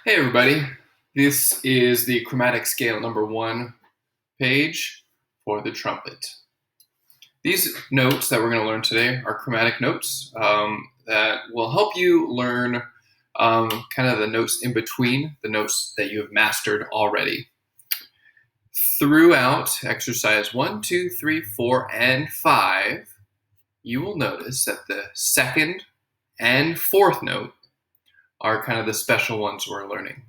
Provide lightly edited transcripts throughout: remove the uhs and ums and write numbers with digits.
Hey everybody, this is the chromatic scale number 1 page for the trumpet. These notes that we're going to learn today are chromatic notes that will help you learn kind of the notes in between the notes that you have mastered already. Throughout exercise 1, 2, 3, 4, and 5, you will notice that the second and fourth note are kind of the special ones we're learning.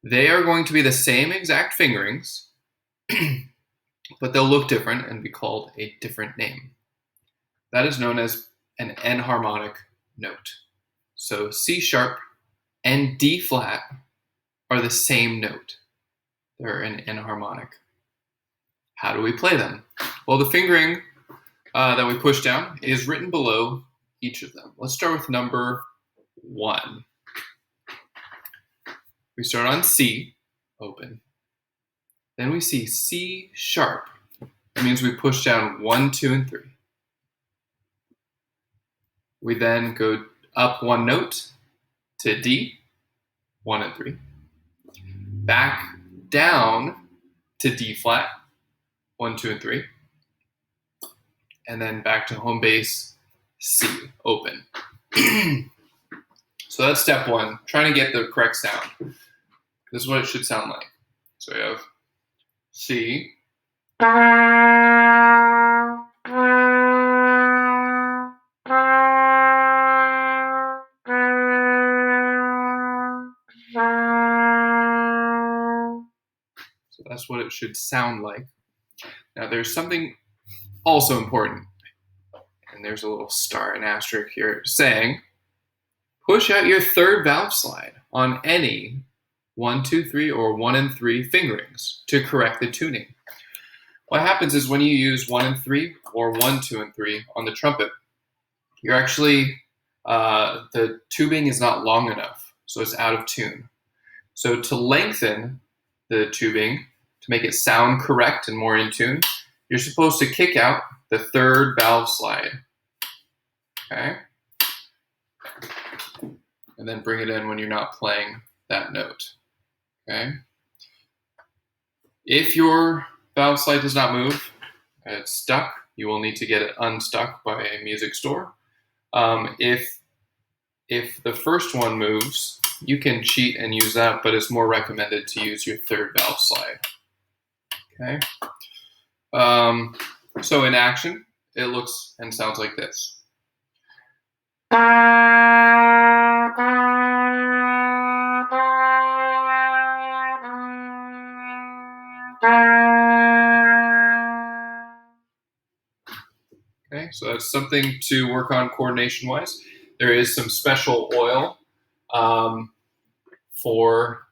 They are going to be the same exact fingerings, but they'll look different and be called a different name. That is known as an enharmonic note. So C sharp and D flat are the same note. They're an enharmonic. How do we play them? Well, the fingering that we push down is written below each of them. Let's start with number 1. We start on C, open. Then we see C sharp. That means we push down 1, 2, and 3. We then go up 1 note to D, 1 and 3. Back down to D flat, 1, 2, and 3. And then back to home base, C, open. So that's step 1, trying to get the correct sound. This is what it should sound like. So we have C. So that's what it should sound like. Now there's something also important, and there's a little star and asterisk here saying, push out your third valve slide on any 1, 2, 3, or 1 and 3 fingerings to correct the tuning. What happens is when you use 1 and 3 or 1, 2, and 3 on the trumpet, you're actually, the tubing is not long enough, so it's out of tune. So to lengthen the tubing, to make it sound correct and more in tune, you're supposed to kick out the third valve slide. Okay? And then bring it in when you're not playing that note. Okay? If your valve slide does not move, it's stuck, you will need to get it unstuck by a music store. If the first one moves, you can cheat and use that, but it's more recommended to use your third valve slide. Okay? So in action, it looks and sounds like this. Okay, so that's something to work on coordination-wise. There is some special oil for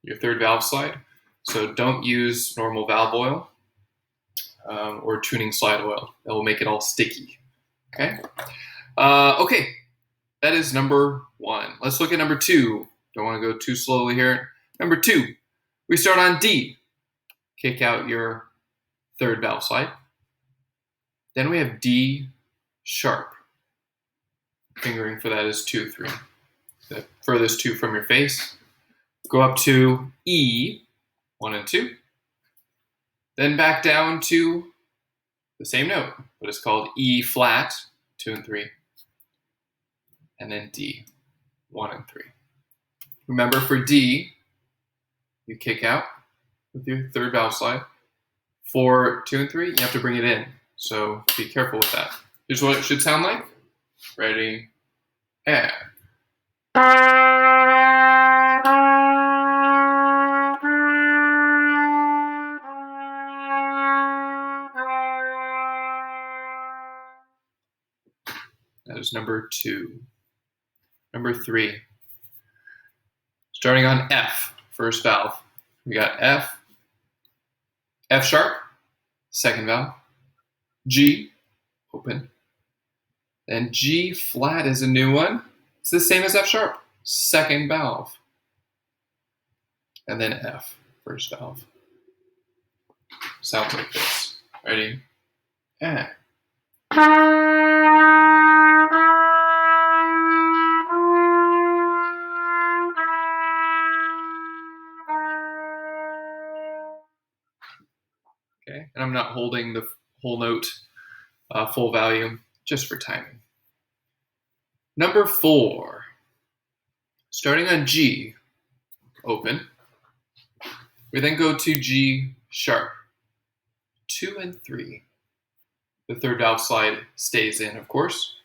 your third valve slide, so don't use normal valve oil or tuning slide oil. That will make it all sticky. Okay. Okay, that is number 1. Let's look at number 2. Don't want to go too slowly here. Number 2, we start on D. Kick out your third valve slide. Then we have D sharp. Fingering for that is 2, 3. The furthest 2 from your face. Go up to E, 1 and 2. Then back down to the same note, but it's called E flat, 2 and 3. And then D, 1 and 3. Remember, for D, you kick out with your third valve slide. For 2 and 3, you have to bring it in. So be careful with that. Here's what it should sound like. Ready? And. That is number 2. Number 3. Starting on F, first valve. We got F, F sharp, second valve, G, open. Then G flat is a new one. It's the same as F sharp, second valve. And then F, first valve. Sounds like this. Ready? And. That not holding the whole note full volume, just for timing. Number 4, starting on G, open. We then go to G sharp, 2 and 3. The third valve slide stays in, of course.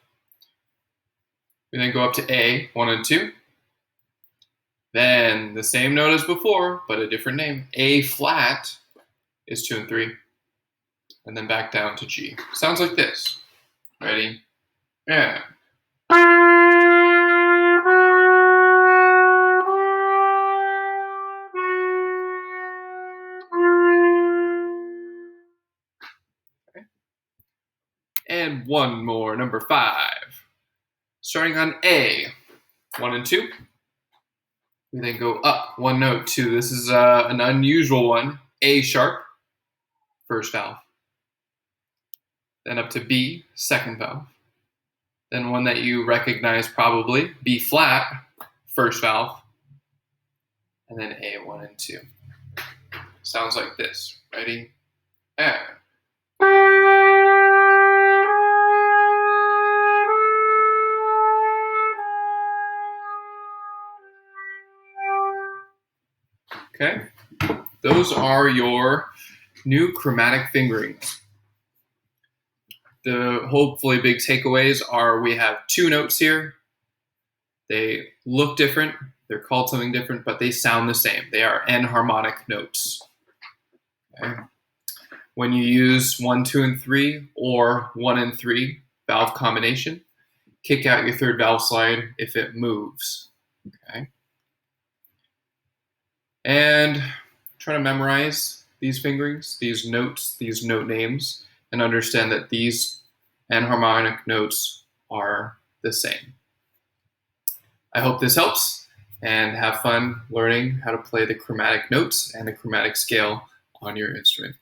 We then go up to A, 1 and 2. Then the same note as before, but a different name. A flat is 2 and 3. And then back down to G. Sounds like this. Ready? Yeah. Okay. And one more, number 5. Starting on A, 1 and 2. We then go up 1 note, 2. This is an unusual one. A sharp, first valve. Then up to B, second valve. Then one that you recognize probably, B flat, first valve. And then A, 1 and 2. Sounds like this. Ready? And. Okay, those are your new chromatic fingerings. The hopefully big takeaways are we have 2 notes here. They look different, they're called something different, but they sound the same. They are enharmonic notes. Okay. When you use 1, 2, and 3 or 1 and 3 valve combination, kick out your third valve slide if it moves. Okay. And try to memorize these fingerings, these notes, these note names, and understand that these enharmonic notes are the same. I hope this helps, and have fun learning how to play the chromatic notes and the chromatic scale on your instrument.